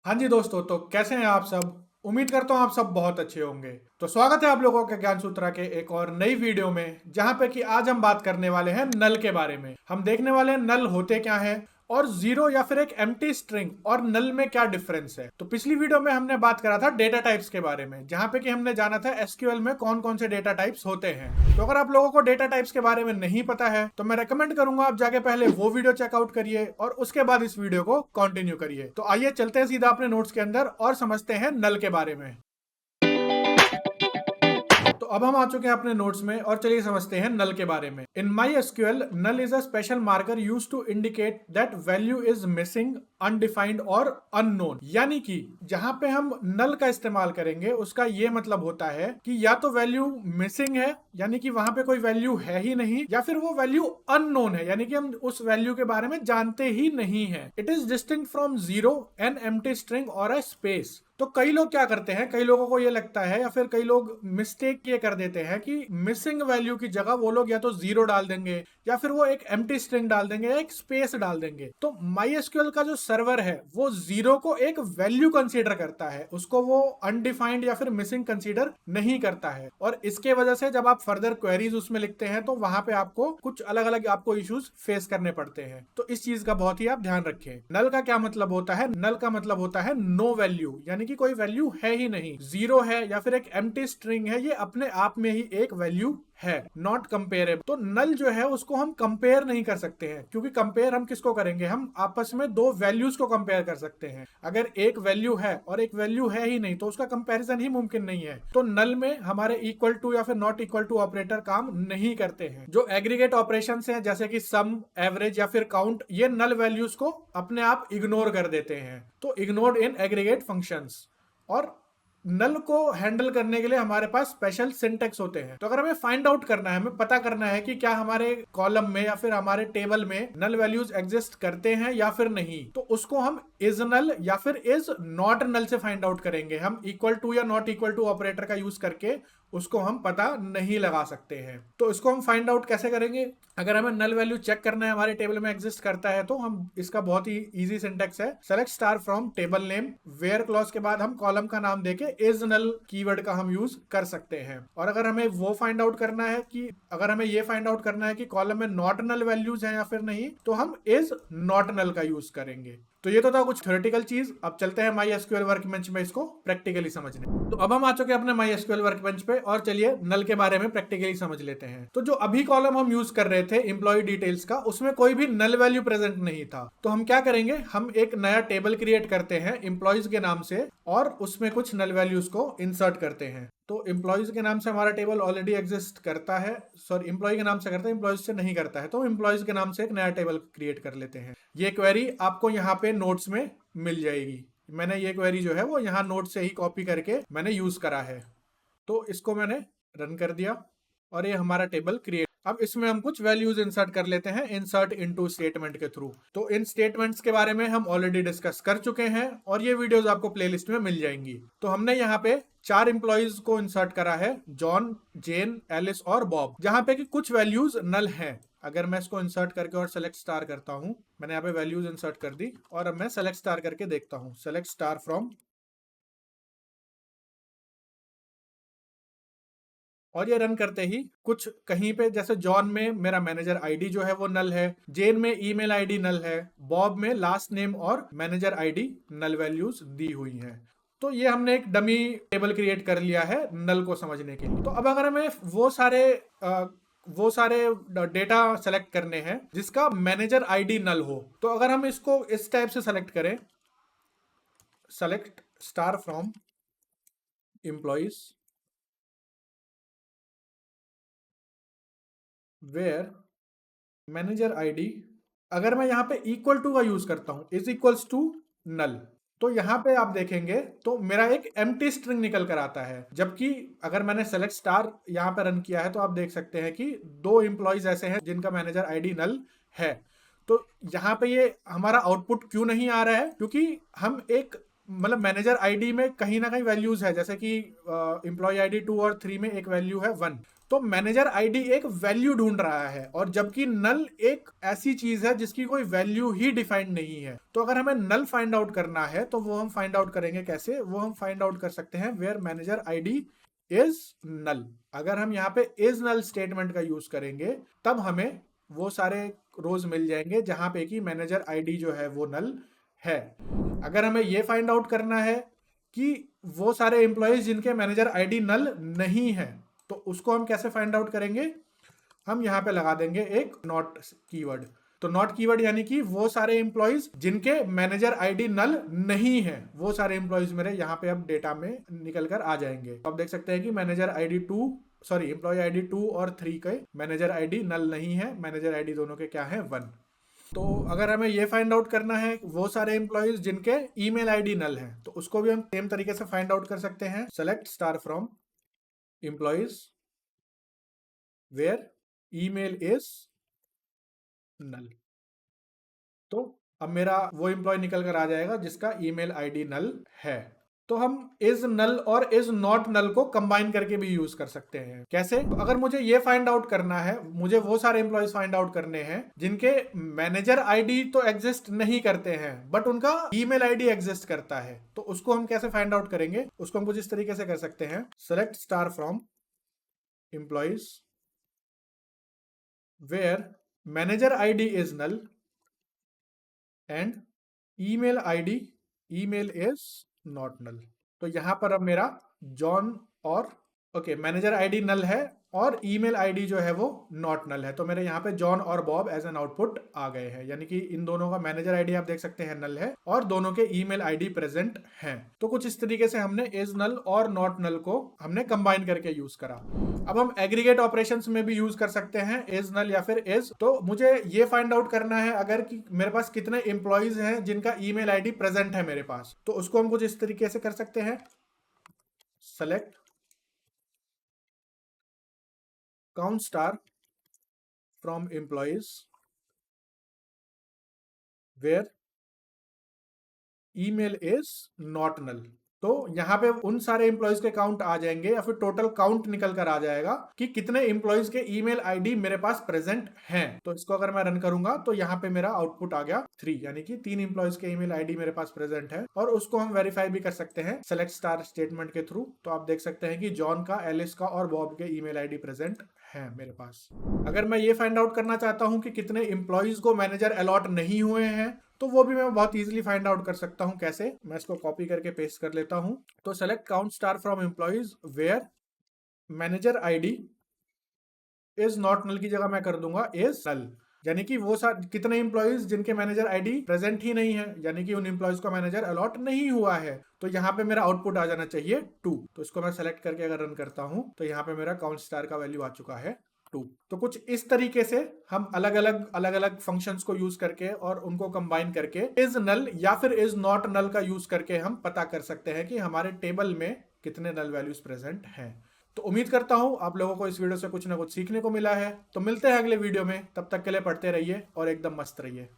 हाँ जी दोस्तों, तो कैसे हैं आप सब। उम्मीद करता हूँ आप सब बहुत अच्छे होंगे। तो स्वागत है आप लोगों के ज्ञान सूत्रा के एक और नई वीडियो में, जहाँ पे कि आज हम बात करने वाले हैं नल के बारे में। हम देखने वाले हैं नल होते क्या हैं और जीरो या फिर एक एम्प्टी स्ट्रिंग और नल में क्या डिफरेंस है। तो पिछली वीडियो में हमने बात करा था डेटा टाइप्स के बारे में, जहाँ पे कि हमने जाना था एसक्यूएल में कौन कौन से डेटा टाइप्स होते हैं। तो अगर आप लोगों को डेटा टाइप्स के बारे में नहीं पता है तो मैं रेकमेंड करूंगा आप जाके पहले वो वीडियो चेकआउट करिए और उसके बाद इस वीडियो को कंटिन्यू करिए। तो आइए चलते हैं सीधा अपने नोट्स के अंदर और समझते हैं नल के बारे में। तो अब हम आ चुके हैं अपने नोट्स में और चलिए समझते हैं नल के बारे में। In MySQL null is a special marker use to indicate that value is missing, undefined और अननोन। यानी कि जहां पे हम नल का इस्तेमाल करेंगे उसका ये मतलब होता है कि या तो वैल्यू मिसिंग है, यानी कि वहां पे कोई वैल्यू है ही नहीं, या फिर वो वैल्यू अननोन है, यानी कि हम उस वैल्यू के बारे में जानते ही नहीं है। It is distinct from zero, an empty string और अ स्पेस। तो कई लोग क्या करते हैं, कई लोगों को ये लगता है या फिर कई लोग मिस्टेक ये कर देते हैं कि मिसिंग वैल्यू की जगह वो लोग या तो जीरो डाल देंगे या फिर वो एक एम्प्टी स्ट्रिंग डाल देंगे या एक स्पेस डाल देंगे। तो MySQL का जो सर्वर है वो जीरो को एक वैल्यू कंसीडर करता है, उसको वो अनडिफाइंड या फिर मिसिंग कंसीडर नहीं करता है। और इसके वजह से जब आप फर्दर क्वेरीज उसमें लिखते हैं तो वहां पे आपको कुछ अलग अलग आपको इश्यूज फेस करने पड़ते हैं। तो इस चीज का बहुत ही आप ध्यान रखें। नल का क्या मतलब होता है? नल का मतलब होता है नो वैल्यू, यानी कि कोई वैल्यू है ही नहीं। जीरो है या फिर एक एम्प्टी स्ट्रिंग है, ये अपने आप में ही एक वैल्यू है, नॉट कंपेरेबल। तो नल जो है उसको हम कंपेयर नहीं कर सकते हैं, क्योंकि कंपेयर हम किसको करेंगे? हम आपस में दो वैल्यूज को कंपेयर कर सकते हैं। अगर एक वैल्यू है और एक वैल्यू है ही नहीं तो उसका कंपैरिजन ही मुमकिन नहीं है। तो नल में हमारे इक्वल टू या फिर नॉट इक्वल टू ऑपरेटर काम नहीं करते हैं। जो एग्रीगेट ऑपरेशन हैं जैसे कि सम, एवरेज या फिर काउंट, ये नल वैल्यूज को अपने आप इग्नोर कर देते हैं। तो इग्नोर्ड इन एग्रीगेट फंक्शंस। और नल को हैंडल करने के लिए हमारे पास स्पेशल सिंटेक्स होते हैं। तो अगर हमें फाइंड आउट करना है, हमें पता करना है कि क्या हमारे कॉलम में या फिर हमारे टेबल में नल वैल्यूज एग्जिस्ट करते हैं या फिर नहीं, तो उसको हम इज नल या फिर इज नॉट नल से फाइंड आउट करेंगे। हम इक्वल टू या नॉट इक्वल टू ऑपरेटर का यूज करके उसको हम पता नहीं लगा सकते हैं। तो इसको हम फाइंड आउट कैसे करेंगे? अगर हमें नल वैल्यू चेक करना है हमारे टेबल में एग्जिस्ट करता है तो हम इसका बहुत ही इजी सिंटेक्स है, select star from table name, where clause के बाद हम कॉलम का नाम देके इज नल कीवर्ड का हम यूज कर सकते हैं। और अगर हमें वो फाइंड आउट करना है कि अगर हमें ये फाइंड आउट करना है कि कॉलम में नॉट नल वैल्यूज हैं या फिर नहीं, तो हम इज नॉट नल का यूज करेंगे। तो ये तो था कुछ थ्योरेटिकल चीज। अब चलते हैं MySQL वर्कबेंच में इसको प्रैक्टिकली समझने। तो अब हम आ चुके हैं अपने MySQL वर्कबेंच पे और चलिए नल के बारे में प्रैक्टिकली समझ लेते हैं। तो जो अभी कॉलम हम यूज कर रहे थे एम्प्लॉय डिटेल्स का, उसमें कोई भी नल वैल्यू प्रेजेंट नहीं था। तो हम क्या करेंगे, हम एक नया टेबल क्रिएट करते हैं एम्प्लॉयज के नाम से और उसमें कुछ नल वैल्यूज को इंसर्ट करते हैं। तो एम्प्लॉयज के नाम से हमारा टेबल ऑलरेडी एग्जिस्ट करता है, सॉरी एम्प्लॉय के नाम से करता है, एम्प्लॉयज से नहीं करता है। तो एम्प्लॉयज के नाम से एक नया टेबल क्रिएट कर लेते हैं। ये क्वेरी आपको यहाँ पे नोट्स में मिल जाएगी। मैंने ये क्वेरी जो है वो यहाँ नोट से ही कॉपी करके मैंने यूज करा है। तो इसको मैंने रन कर दिया और ये हमारा टेबल क्रिएट। अब इसमें हम कुछ वैल्यूज इंसर्ट कर लेते हैं इंसर्ट इनटू स्टेटमेंट के थ्रू। तो इन स्टेटमेंट्स के बारे में हम ऑलरेडी डिस्कस कर चुके हैं और ये वीडियोस आपको प्लेलिस्ट में मिल जाएंगी। तो हमने यहाँ पे 4 एम्प्लॉयज को इंसर्ट करा है, जॉन, जेन, एलिस और बॉब, जहां पे कि कुछ वैल्यूज नल हैं। अगर मैं इसको इंसर्ट करके और सेलेक्ट स्टार करता हूं, मैंने यहाँ पे वैल्यूज इंसर्ट कर दी और अब मैं सेलेक्ट स्टार करके देखता हूं, सेलेक्ट स्टार फ्रॉम, और ये रन करते ही कुछ कहीं पे जैसे जॉन में मेरा मैनेजर आईडी जो है वो नल है, जेन में ईमेल आईडी नल है, बॉब में लास्ट नेम और मैनेजर आईडी नल वैल्यूज दी हुई हैं। तो ये हमने एक डमी टेबल क्रिएट कर लिया है नल को समझने के लिए। तो अब अगर हमें वो सारे डेटा सेलेक्ट करने हैं जिसका मैनेजर आईडी नल हो, तो अगर हम इसको इस टाइप से सेलेक्ट करें, select star from employees where manager ID, अगर मैं यहां पे इक्वल टू का यूज करता हूं, इज इक्वल्स टू नल, तो यहां पे आप देखेंगे तो मेरा एक एम्प्टी स्ट्रिंग निकल कर आता है। जबकि अगर मैंने सेलेक्ट स्टार यहां पे रन किया है तो आप देख सकते हैं कि 2 एम्प्लॉयज ऐसे हैं जिनका मैनेजर आईडी नल है। तो यहाँ पे ये हमारा आउटपुट क्यों नहीं आ रहा है? क्योंकि हम एक मतलब मैनेजर आईडी में कहीं ना कहीं वैल्यूज है, जैसे कि एम्प्लॉय आईडी 2 और 3 में एक वैल्यू है 1। तो मैनेजर आईडी एक वैल्यू ढूंढ रहा है, और जबकि नल एक ऐसी चीज है जिसकी कोई वैल्यू ही डिफाइंड नहीं है। तो अगर हमें नल फाइंड आउट करना है तो वो हम फाइंड आउट करेंगे कैसे? वो हम फाइंड आउट कर सकते हैं where manager ID is null. अगर हम यहाँ पे इज नल स्टेटमेंट का यूज करेंगे तब हमें वो सारे रोज मिल जाएंगे जहां पे कि मैनेजर आईडी जो है वो नल है। अगर हमें ये फाइंड आउट करना है कि वो सारे एम्प्लॉयज जिनके मैनेजर आईडी नल नहीं है, तो उसको हम कैसे फाइंड आउट करेंगे? हम यहाँ पे लगा देंगे एक नॉट कीवर्ड। तो नॉट कीवर्ड यानी कि वो सारे एम्प्लॉयज जिनके मैनेजर आईडी नल नहीं है, वो सारे एम्प्लॉयज मेरे यहाँ पे अब डेटा में निकल कर आ जाएंगे। आप देख सकते हैं कि manager ID 2 sorry employee ID 2 और 3 के मैनेजर आईडी नल नहीं है, मैनेजर आईडी दोनों के क्या है 1। तो अगर हमें ये फाइंड आउट करना है वो सारे एम्प्लॉयज जिनके ईमेल आईडी नल है, तो उसको भी हम सेम तरीके से फाइंड आउट कर सकते हैं। Select star from employees where email is null. तो अब मेरा वो एम्प्लॉय निकल कर आ जाएगा जिसका ईमेल आईडी नल है। तो हम इज नल और इज नॉट नल को कंबाइन करके भी यूज कर सकते हैं। कैसे? तो अगर मुझे ये फाइंड आउट करना है, मुझे वो सारे एम्प्लॉयज फाइंड आउट करने हैं जिनके मैनेजर आईडी तो एग्जिस्ट नहीं करते हैं बट उनका ईमेल आईडी एग्जिस्ट करता है, तो उसको हम कैसे फाइंड आउट करेंगे? उसको हम कुछ इस तरीके से कर सकते हैं। Select star from employees where manager ID is null and email ID email is not null. तो यहां पर अब मेरा जॉन और मैनेजर आईडी नल है और ईमेल आईडी जो है वो नॉट नल है। तो मेरे यहाँ पे जॉन और बॉब एज एन आउटपुट आ गए हैं, यानी कि इन दोनों का मैनेजर आईडी आप देख सकते हैं नल है और दोनों के ईमेल आईडी प्रेजेंट हैं। तो कुछ इस तरीके से हमने इज नल और नॉट नल को हमने कंबाइन करके यूज करा। अब हम एग्रीगेट ऑपरेशंस में भी यूज कर सकते हैं इज नल या फिर इज। तो मुझे ये फाइंड आउट करना है अगर कि मेरे पास कितने एम्प्लॉयज हैं जिनका ईमेल आईडी प्रेजेंट है मेरे पास, तो उसको हम कुछ इस तरीके से कर सकते हैं। Select count star from employees where email is not null. तो यहाँ पे उन सारे एम्प्लॉयज के काउंट आ जाएंगे या फिर टोटल काउंट निकल कर आ जाएगा कि कितने एम्प्लॉयज के ईमेल आईडी मेरे पास प्रेजेंट हैं। तो इसको अगर मैं रन करूंगा तो यहाँ पे मेरा आउटपुट आ गया 3, यानी कि 3 एम्प्लॉयज के ईमेल आईडी मेरे पास प्रेजेंट है। और उसको हम वेरीफाई भी कर सकते हैं सेलेक्ट स्टार स्टेटमेंट के थ्रू। तो आप देख सकते हैं कि जॉन का, एलिस का और बॉब के ईमेल आईडी प्रेजेंट है मेरे पास। अगर मैं ये फाइंड आउट करना चाहता हूं कि कितने एम्प्लॉयज को मैनेजर अलॉट नहीं हुए हैं, तो वो भी मैं बहुत इजीली फाइंड आउट कर सकता हूं। कैसे? मैं इसको कॉपी करके पेस्ट कर लेता हूं। तो select count star from employees where manager ID is not null की जगह मैं कर दूंगा इज नल, यानी कि वो कितने एम्प्लॉयज जिनके मैनेजर आईडी प्रेजेंट ही नहीं है, यानी कि उन एम्प्लॉयज को मैनेजर अलॉट नहीं हुआ है। तो यहाँ पे मेरा आउटपुट आ जाना चाहिए 2। तो इसको मैं सेलेक्ट करके अगर रन करता हूं तो यहाँ पे मेरा काउंट स्टार का वैल्यू आ चुका है 2। तो कुछ इस तरीके से हम अलग अलग फंक्शंस को यूज करके और उनको कंबाइन करके इज नल या फिर इज नॉट नल का यूज करके हम पता कर सकते हैं कि हमारे टेबल में कितने नल वैल्यूज प्रेजेंट हैं। तो उम्मीद करता हूं आप लोगों को इस वीडियो से कुछ ना कुछ सीखने को मिला है। तो मिलते हैं अगले वीडियो में, तब तक के लिए पढ़ते रहिए और एकदम मस्त रहिए।